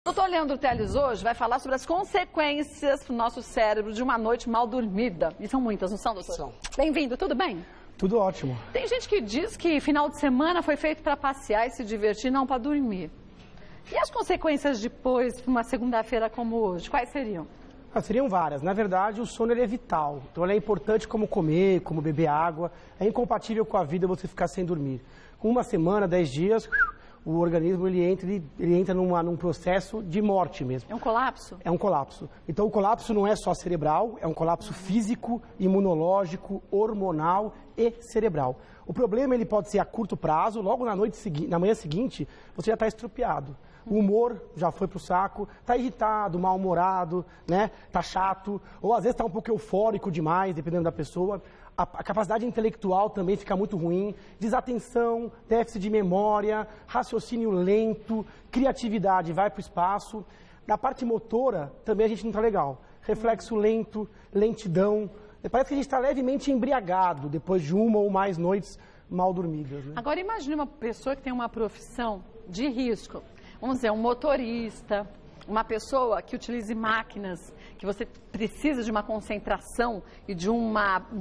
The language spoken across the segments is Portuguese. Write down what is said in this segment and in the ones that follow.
O doutor Leandro Teles hoje vai falar sobre as consequências para o nosso cérebro de uma noite mal dormida. E são muitas, não são, doutor? São. Bem-vindo, tudo bem? Tudo ótimo. Tem gente que diz que final de semana foi feito para passear e se divertir, não para dormir. E as consequências depois, para uma segunda-feira como hoje, quais seriam? Seriam várias. Na verdade, o sono ele é vital. Então, ele é importante como comer, como beber água. É incompatível com a vida você ficar sem dormir. Com uma semana, 10 dias, o organismo ele entra num processo de morte mesmo. É um colapso? É um colapso. Então, o colapso não é só cerebral, é um colapso físico, imunológico, hormonal e cerebral. O problema ele pode ser a curto prazo, logo na manhã seguinte, você já está estrupiado. O humor já foi pro saco, tá irritado, mal-humorado, né? Tá chato, ou às vezes tá um pouco eufórico demais, dependendo da pessoa. A capacidade intelectual também fica muito ruim, desatenção, déficit de memória, raciocínio lento, criatividade vai pro espaço. Na parte motora também a gente não tá legal. Reflexo lento, lentidão. Parece que a gente está levemente embriagado depois de uma ou mais noites mal dormidas. Né? Agora imagine uma pessoa que tem uma profissão de risco. Vamos dizer, um motorista, uma pessoa que utilize máquinas, que você precisa de uma concentração e de um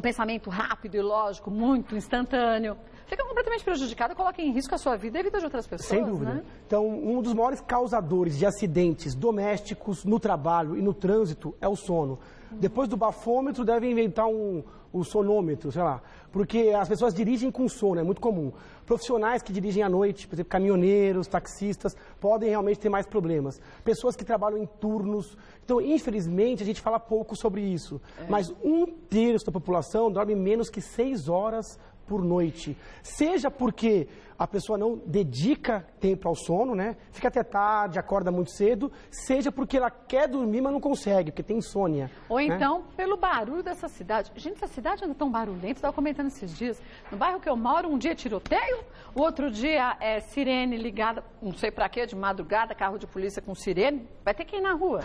pensamento rápido e lógico, muito instantâneo. Fica completamente prejudicado e coloca em risco a sua vida e a vida de outras pessoas. Sem dúvida. Né? Então, um dos maiores causadores de acidentes domésticos, no trabalho e no trânsito é o sono. Depois do bafômetro, devem inventar o sonômetro, sei lá. Porque as pessoas dirigem com sono, é muito comum. Profissionais que dirigem à noite, por exemplo, caminhoneiros, taxistas, podem realmente ter mais problemas. Pessoas que trabalham em turnos. Então, infelizmente, a gente fala pouco sobre isso. Mas 1/3 da população dorme menos que 6 horas por noite. Seja porque a pessoa não dedica tempo ao sono, né? Fica até tarde, acorda muito cedo, seja porque ela quer dormir, mas não consegue, porque tem insônia. Ou então, pelo barulho dessa cidade. Gente, essa cidade anda tão barulhenta, estava comentando esses dias. No bairro que eu moro, um dia é tiroteio, o outro dia é sirene ligada, não sei pra quê, de madrugada, carro de polícia com sirene, vai ter que ir na rua.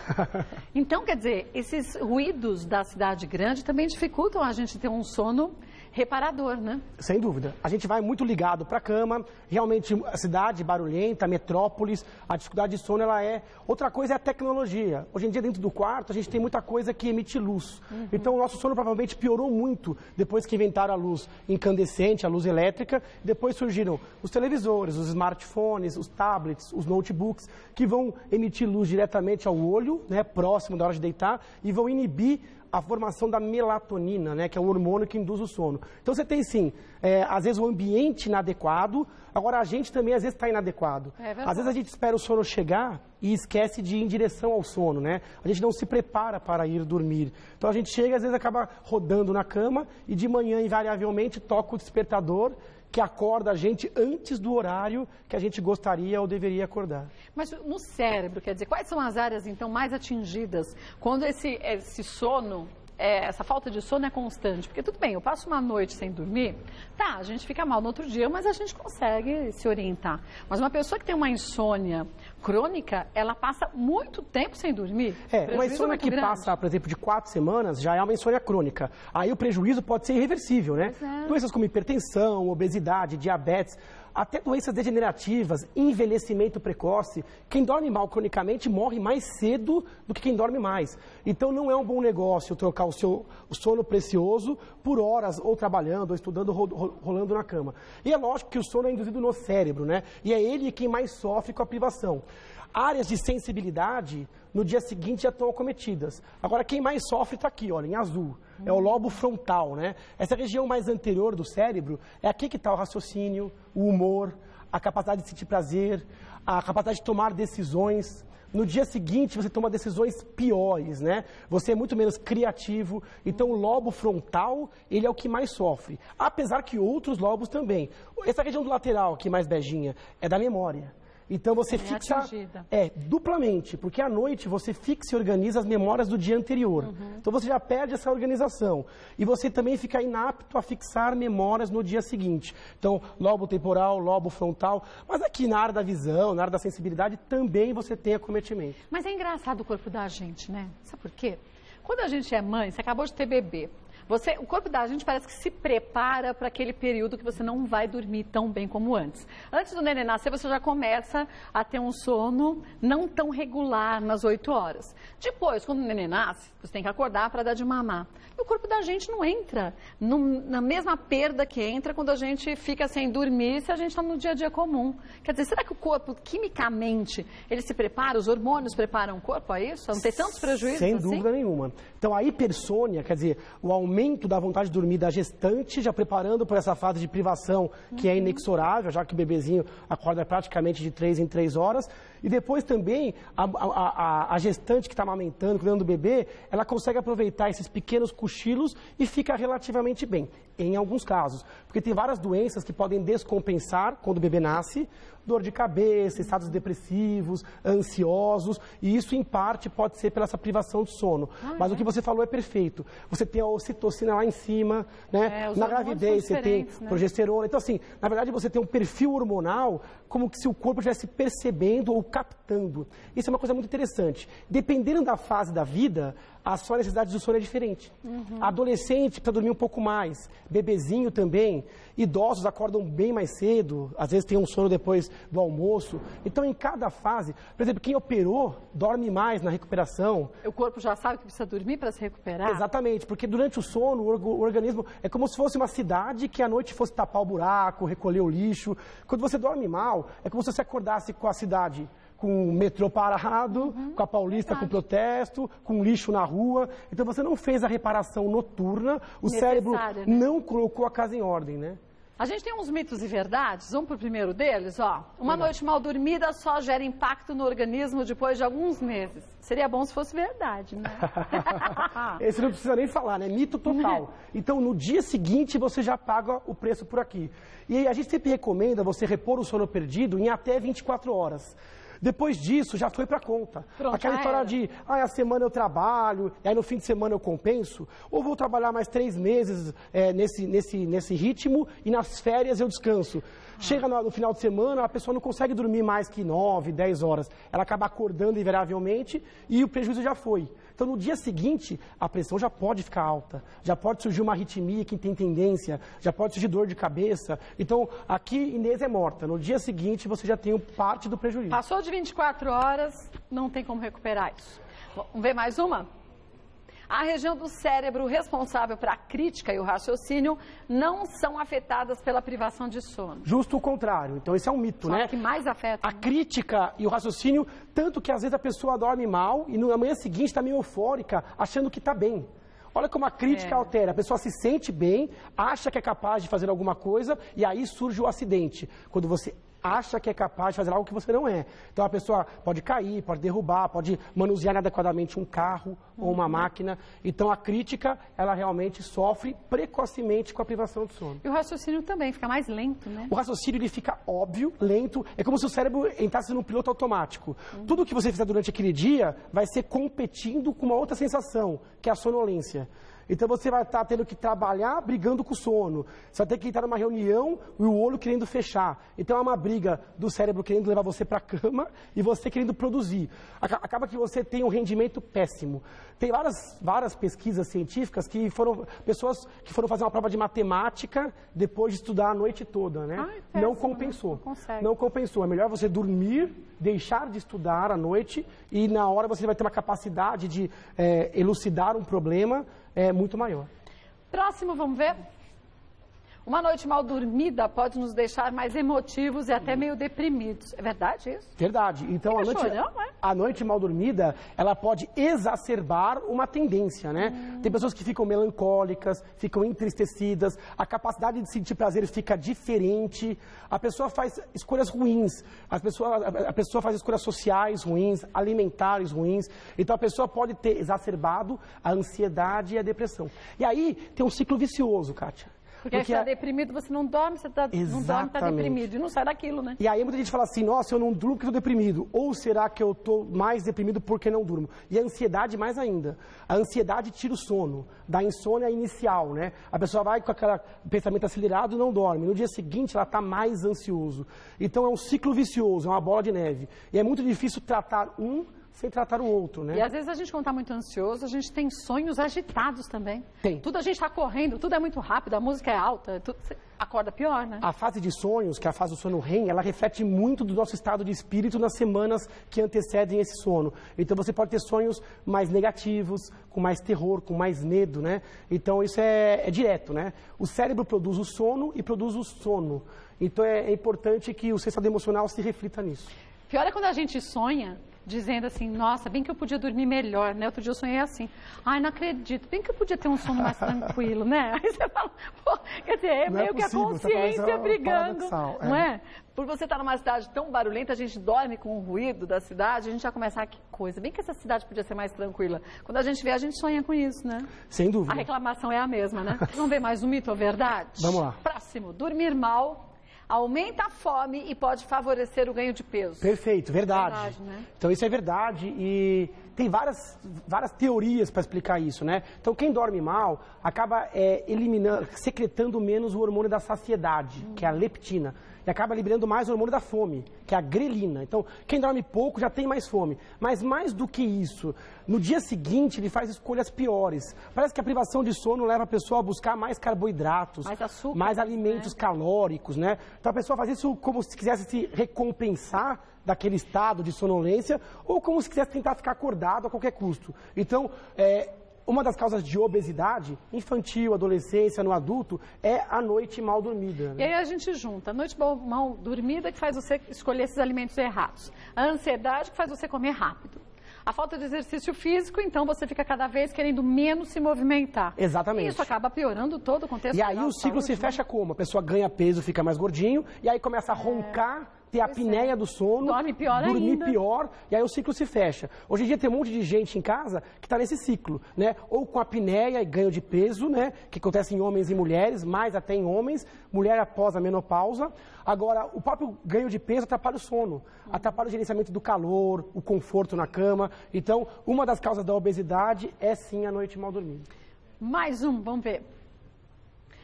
Então, quer dizer, esses ruídos da cidade grande também dificultam a gente ter um sono reparador, né? Sem dúvida. A gente vai muito ligado para a cama, realmente a cidade barulhenta, a metrópolis, a dificuldade de sono, ela é... Outra coisa é a tecnologia. Hoje em dia, dentro do quarto, a gente tem muita coisa que emite luz. Então, o nosso sono provavelmente piorou muito depois que inventaram a luz incandescente, a luz elétrica. Depois surgiram os televisores, os smartphones, os tablets, os notebooks, que vão emitir luz diretamente ao olho, né, próximo da hora de deitar, e vão inibir a formação da melatonina, né, que é o hormônio que induz o sono. Então você tem sim, às vezes o ambiente inadequado, agora a gente também às vezes está inadequado. Às vezes a gente espera o sono chegar e esquece de ir em direção ao sono, né? A gente não se prepara para ir dormir. Então a gente chega e às vezes acaba rodando na cama e de manhã invariavelmente toca o despertador que acorda a gente antes do horário que a gente gostaria ou deveria acordar. Mas no cérebro, quer dizer, quais são as áreas, então, mais atingidas quando esse sono, essa falta de sono é constante? Porque tudo bem, eu passo uma noite sem dormir, tá, a gente fica mal no outro dia, mas a gente consegue se orientar. Mas uma pessoa que tem uma insônia crônica, ela passa muito tempo sem dormir. Uma insônia que passa, por exemplo, de 4 semanas, já é uma insônia crônica. Aí o prejuízo pode ser irreversível, né? Doenças como hipertensão, obesidade, diabetes, até doenças degenerativas, envelhecimento precoce. Quem dorme mal cronicamente morre mais cedo do que quem dorme mais. Então não é um bom negócio trocar o sono precioso por horas ou trabalhando, ou estudando, rolando na cama. E é lógico que o sono é induzido no cérebro, né? E é ele quem mais sofre com a privação. Áreas de sensibilidade, no dia seguinte, já estão acometidas. Agora, quem mais sofre está aqui, olha, em azul. É o lobo frontal, né? Essa região mais anterior do cérebro é aqui que está o raciocínio, o humor, a capacidade de sentir prazer, a capacidade de tomar decisões. No dia seguinte, você toma decisões piores, né? Você é muito menos criativo. Então, o lobo frontal, ele é o que mais sofre. Apesar que outros lobos também. Essa região do lateral, aqui mais beijinha, é da memória. Então você fixa duplamente, porque à noite você fixa e organiza as memórias do dia anterior. Então você já perde essa organização. E você também fica inapto a fixar memórias no dia seguinte. Então, lobo temporal, lobo frontal. Mas aqui na área da visão, na área da sensibilidade, também você tem acometimento. Mas é engraçado o corpo da gente, né? Sabe por quê? Quando a gente é mãe, você acabou de ter bebê. O corpo da gente parece que se prepara para aquele período que você não vai dormir tão bem como antes. Antes do neném nascer, você já começa a ter um sono não tão regular nas 8 horas. Depois, quando o neném nasce, você tem que acordar para dar de mamar. E o corpo da gente não entra na mesma perda que entra quando a gente fica sem dormir se a gente está no dia a dia comum. Quer dizer, será que o corpo, quimicamente, ele se prepara, os hormônios preparam o corpo a isso? Não tem tantos prejuízos Sem assim? dúvida nenhuma. Então, a hipersônia, quer dizer, o aumento da vontade de dormir da gestante, já preparando para essa fase de privação, que é inexorável, já que o bebezinho acorda praticamente de 3 em 3 horas. E depois também, a gestante que está amamentando, cuidando do bebê, ela consegue aproveitar esses pequenos cochilos e fica relativamente bem, em alguns casos. Porque tem várias doenças que podem descompensar quando o bebê nasce, dor de cabeça, estados depressivos, ansiosos, e isso, em parte, pode ser pela essa privação de sono. Mas o que você falou é perfeito. Você tem a ocitocina lá em cima, né? Na gravidez você tem progesterona. Então, assim, na verdade, você tem um perfil hormonal como se o corpo estivesse percebendo ou captando. Isso é uma coisa muito interessante. Dependendo da fase da vida, a sua necessidade de sono é diferente. Adolescente precisa dormir um pouco mais, bebezinho também, idosos acordam bem mais cedo, às vezes tem um sono depois do almoço. Então, em cada fase, por exemplo, quem operou dorme mais na recuperação. O corpo já sabe que precisa dormir para se recuperar? Exatamente, porque durante o sono, o organismo é como se fosse uma cidade que à noite fosse tapar o buraco, recolher o lixo. Quando você dorme mal, é como se você acordasse com a cidade com o metrô parado, com a Paulista com protesto, com lixo na rua. Então, você não fez a reparação noturna, o cérebro não colocou a casa em ordem, né? A gente tem uns mitos e verdades, vamos para o primeiro deles, ó. Uma noite mal dormida só gera impacto no organismo depois de alguns meses. Seria bom se fosse verdade, né? Esse não precisa nem falar, né? Mito total. Então, no dia seguinte, você já paga o preço por aqui. E aí, a gente sempre recomenda você repor o sono perdido em até 24 horas. Depois disso, já foi para conta. Pronto, aquela história de, a semana eu trabalho, e aí no fim de semana eu compenso, ou vou trabalhar mais 3 meses nesse ritmo e nas férias eu descanso. Chega no final de semana, a pessoa não consegue dormir mais que 9, 10 horas. Ela acaba acordando invariavelmente e o prejuízo já foi. Então, no dia seguinte, a pressão já pode ficar alta, já pode surgir uma arritmia que tem tendência, já pode surgir dor de cabeça. Então, aqui, Inês é morta. No dia seguinte, você já tem parte do prejuízo. Passou de 24 horas, não tem como recuperar isso. Vamos ver mais uma? A região do cérebro responsável para a crítica e o raciocínio não são afetadas pela privação de sono. Justo o contrário. Então, esse é um mito, né? Só que mais afeta. A crítica e o raciocínio, tanto que às vezes a pessoa dorme mal e na manhã seguinte está meio eufórica, achando que está bem. Olha como a crítica altera. A pessoa se sente bem, acha que é capaz de fazer alguma coisa e aí surge o acidente. Quando você acha que é capaz de fazer algo que você não é. Então, a pessoa pode cair, pode derrubar, pode manusear inadequadamente um carro ou uma máquina. Então, a crítica, ela realmente sofre precocemente com a privação de sono. E o raciocínio também fica mais lento, né? O raciocínio, ele fica óbvio, lento. É como se o cérebro entrasse num piloto automático. Tudo que você fizer durante aquele dia vai ser competindo com uma outra sensação, que é a sonolência. Então, você vai estar tendo que trabalhar brigando com o sono. Você vai ter que entrar numa reunião e o olho querendo fechar. Então, é uma briga do cérebro querendo levar você para a cama e você querendo produzir. Acaba que você tem um rendimento péssimo. Tem várias pesquisas científicas que pessoas que foram fazer uma prova de matemática depois de estudar a noite toda, né? Péssimo, não compensou. Não compensou. É melhor você dormir, deixar de estudar à noite e na hora você vai ter uma capacidade de elucidar um problema muito maior. Próximo, vamos ver? Uma noite mal dormida pode nos deixar mais emotivos e até meio deprimidos. É verdade isso? Verdade. Então, a noite mal dormida, ela pode exacerbar uma tendência, né? Tem pessoas que ficam melancólicas, ficam entristecidas, a capacidade de sentir prazer fica diferente, a pessoa faz escolhas ruins, a pessoa faz escolhas sociais ruins, alimentares ruins. Então, a pessoa pode ter exacerbado a ansiedade e a depressão. E aí, tem um ciclo vicioso, Kátia. Porque você está deprimido, você não dorme, você não dorme, está deprimido. E não sai daquilo, né? E aí muita gente fala assim, nossa, eu não durmo porque estou deprimido. Ou será que eu estou mais deprimido porque não durmo? E a ansiedade mais ainda. A ansiedade tira o sono, da insônia inicial, né? A pessoa vai com aquele pensamento acelerado e não dorme. No dia seguinte, ela está mais ansioso. Então é um ciclo vicioso, é uma bola de neve. E é muito difícil tratar um sem tratar o outro, né? E às vezes a gente, quando está muito ansioso, a gente tem sonhos agitados também. Tem. Tudo a gente está correndo, tudo é muito rápido, a música é alta, tudo, você acorda pior, né? A fase de sonhos, que é a fase do sono REM, ela reflete muito do nosso estado de espírito nas semanas que antecedem esse sono. Então você pode ter sonhos mais negativos, com mais terror, com mais medo, né? Então isso é direto, né? O cérebro produz o sono e produz o sono. Então é importante que o seu estado emocional se reflita nisso. Pior é quando a gente sonha dizendo assim, nossa, bem que eu podia dormir melhor, né? Outro dia eu sonhei assim, ai, não acredito, bem que eu podia ter um sono mais tranquilo, né? Aí você fala, pô, quer dizer, é meio que a consciência brigando, não é? Por você estar numa cidade tão barulhenta, a gente dorme com o ruído da cidade, a gente já começa, que coisa, bem que essa cidade podia ser mais tranquila. Quando a gente vê, a gente sonha com isso, né? Sem dúvida. A reclamação é a mesma, né? Vamos ver mais um mito ou verdade? Vamos lá. Próximo, dormir mal aumenta a fome e pode favorecer o ganho de peso. Perfeito, verdade. Verdade, né? Então isso é verdade e tem várias teorias para explicar isso, né? Então quem dorme mal acaba secretando menos o hormônio da saciedade, que é a leptina, e acaba liberando mais o hormônio da fome, que é a grelina. Então quem dorme pouco já tem mais fome. Mas mais do que isso, no dia seguinte ele faz escolhas piores. Parece que a privação de sono leva a pessoa a buscar mais carboidratos, mais açúcar, mais alimentos calóricos, né? Então a pessoa faz isso como se quisesse se recompensar daquele estado de sonolência ou como se quisesse tentar ficar acordado a qualquer custo. Então, uma das causas de obesidade infantil, adolescência, no adulto, é a noite mal dormida. Né? E aí a gente junta a noite mal dormida que faz você escolher esses alimentos errados. A ansiedade que faz você comer rápido. A falta de exercício físico, então você fica cada vez querendo menos se movimentar. Exatamente. E isso acaba piorando todo o contexto. E aí o ciclo se fecha como? A pessoa ganha peso, fica mais gordinho, e aí começa a roncar, ter a apneia do sono, dormir pior, e aí o ciclo se fecha. Hoje em dia tem um monte de gente em casa que está nesse ciclo, né? Ou com apneia e ganho de peso, né? Que acontece em homens e mulheres, mais até em homens, mulher após a menopausa. Agora, o próprio ganho de peso atrapalha o sono, atrapalha o gerenciamento do calor, o conforto na cama. Então, uma das causas da obesidade é sim a noite mal dormida. Mais um, vamos ver.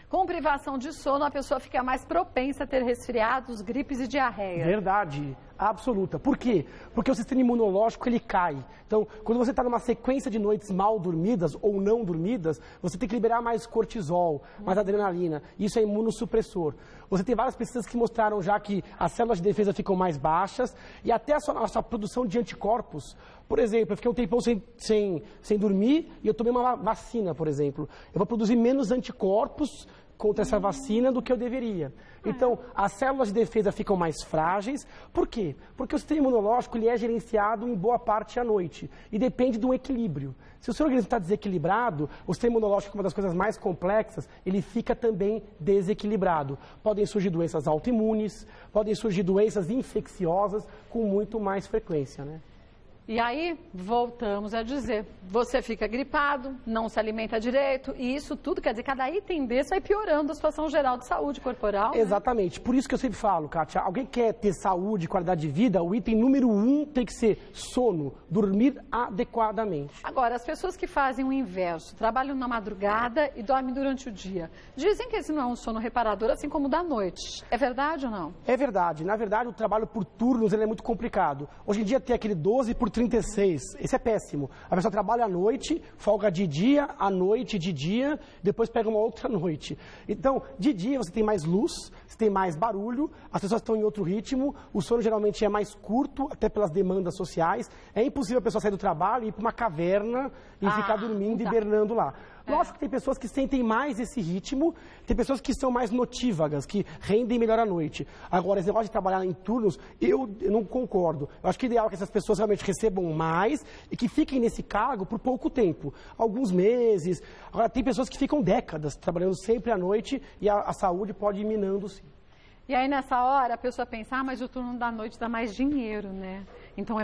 Com privação de sono, a pessoa fica mais propensa a ter resfriados, gripes e diarreia. Verdade, absoluta. Por quê? Porque o sistema imunológico ele cai. Então, quando você está numa sequência de noites mal dormidas ou não dormidas, você tem que liberar mais cortisol, mais adrenalina. Isso é imunossupressor. Você tem várias pesquisas que mostraram já que as células de defesa ficam mais baixas e até a sua produção de anticorpos. Por exemplo, eu fiquei um tempão sem dormir e eu tomei uma vacina, por exemplo. Eu vou produzir menos anticorpos contra essa vacina do que eu deveria. Então, as células de defesa ficam mais frágeis. Por quê? Porque o sistema imunológico ele é gerenciado em boa parte à noite e depende de um equilíbrio. Se o seu organismo está desequilibrado, o sistema imunológico, uma das coisas mais complexas, ele fica também desequilibrado. Podem surgir doenças autoimunes, podem surgir doenças infecciosas com muito mais frequência, né? E aí, voltamos a dizer, você fica gripado, não se alimenta direito, e isso tudo, quer dizer, cada item desse vai piorando a situação geral de saúde corporal. Exatamente, né? Por isso que eu sempre falo, Kátia, alguém quer ter saúde, qualidade de vida, o item número 1 tem que ser sono, dormir adequadamente. Agora, as pessoas que fazem o inverso, trabalham na madrugada e dormem durante o dia, dizem que esse não é um sono reparador, assim como o da noite. É verdade ou não? É verdade. Na verdade, o trabalho por turnos ele é muito complicado. Hoje em dia tem aquele 12 por 36. Esse é péssimo. A pessoa trabalha à noite, folga de dia, à noite, de dia, depois pega uma outra noite. Então, de dia você tem mais luz, você tem mais barulho, as pessoas estão em outro ritmo, o sono geralmente é mais curto, até pelas demandas sociais. É impossível a pessoa sair do trabalho e ir para uma caverna e ficar dormindo e hibernando lá. Lógico que tem pessoas que sentem mais esse ritmo, tem pessoas que são mais notívagas, que rendem melhor à noite. Agora, esse negócio de trabalhar em turnos, eu não concordo. Eu acho que o ideal é que essas pessoas realmente recebam mais e que fiquem nesse cargo por pouco tempo, alguns meses. Agora, tem pessoas que ficam décadas trabalhando sempre à noite e a saúde pode ir minando-se. E aí, nessa hora, a pessoa pensa, mas o turno da noite dá mais dinheiro, né? Então,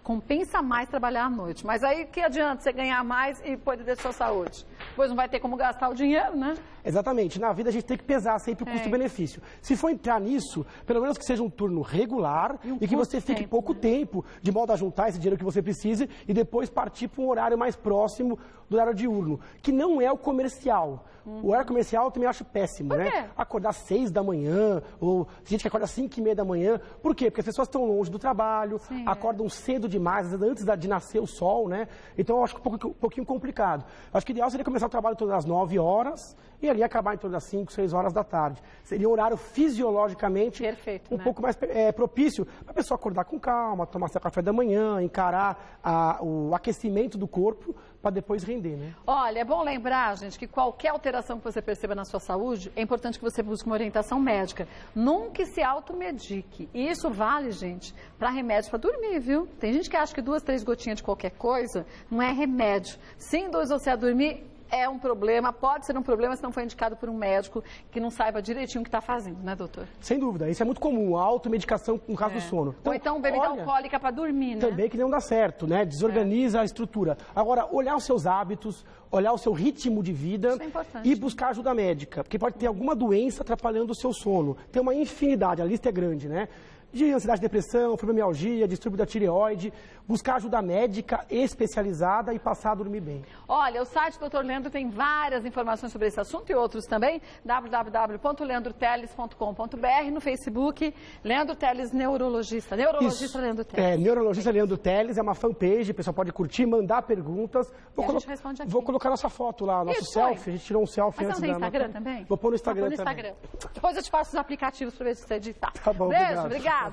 compensa mais trabalhar à noite. Mas aí, que adianta você ganhar mais e poder ter sua saúde? Depois não vai ter como gastar o dinheiro, né? Exatamente. Na vida, a gente tem que pesar sempre o custo-benefício. Se for entrar nisso, pelo menos que seja um turno regular e que você fique pouco tempo, de modo a juntar esse dinheiro que você precise e depois partir para um horário mais próximo do horário diurno, que não é o comercial. O horário comercial eu também acho péssimo, Por quê? né? Acordar às 6 da manhã, ou gente que acorda às 5h30 da manhã. Por quê? Porque as pessoas estão longe do trabalho, acordam cedo demais, às vezes antes de nascer o sol, né? Então eu acho que um pouquinho complicado. Eu acho que o ideal seria começar o trabalho todas as 9 horas e ali acabar em torno das 5, 6 horas da tarde. Seria um horário fisiologicamente perfeito, um pouco mais propício para a pessoa acordar com calma, tomar seu café da manhã, encarar o aquecimento do corpo para depois render, né? Olha, é bom lembrar, gente, que qualquer alteração que você perceba na sua saúde, é importante que você busque uma orientação médica. Nunca se automedique. E isso vale, gente, para remédio para dormir, viu? Tem gente que acha que 2, 3 gotinhas de qualquer coisa não é remédio. Se induz você a dormir, é um problema, pode ser um problema se não for indicado por um médico que não saiba direitinho o que está fazendo, né, doutor? Sem dúvida, isso é muito comum, a automedicação no caso do sono. Ou então bebida alcoólica para dormir, né? Também que não dá certo, né? Desorganiza a estrutura. Agora, olhar os seus hábitos, olhar o seu ritmo de vida e buscar ajuda médica, porque pode ter alguma doença atrapalhando o seu sono. Tem uma infinidade, a lista é grande, né? De ansiedade, depressão, fibromialgia, distúrbio da tireoide, buscar ajuda médica especializada e passar a dormir bem. Olha, o site do Dr. Leandro tem várias informações sobre esse assunto e outros também, www.leandroteles.com.br, no Facebook, Leandro Teles, neurologista. Neurologista Leandro Teles. Neurologista Leandro Teles, é uma fanpage, o pessoal pode curtir, mandar perguntas. A gente responde aqui. Vou colocar nossa foto lá, nosso selfie, a gente tirou um selfie antes da... Mas você não tem Instagram também? Vou pôr no Instagram também. Depois eu te passo os aplicativos para ver se você editar. Tá bom, Beijo, obrigada.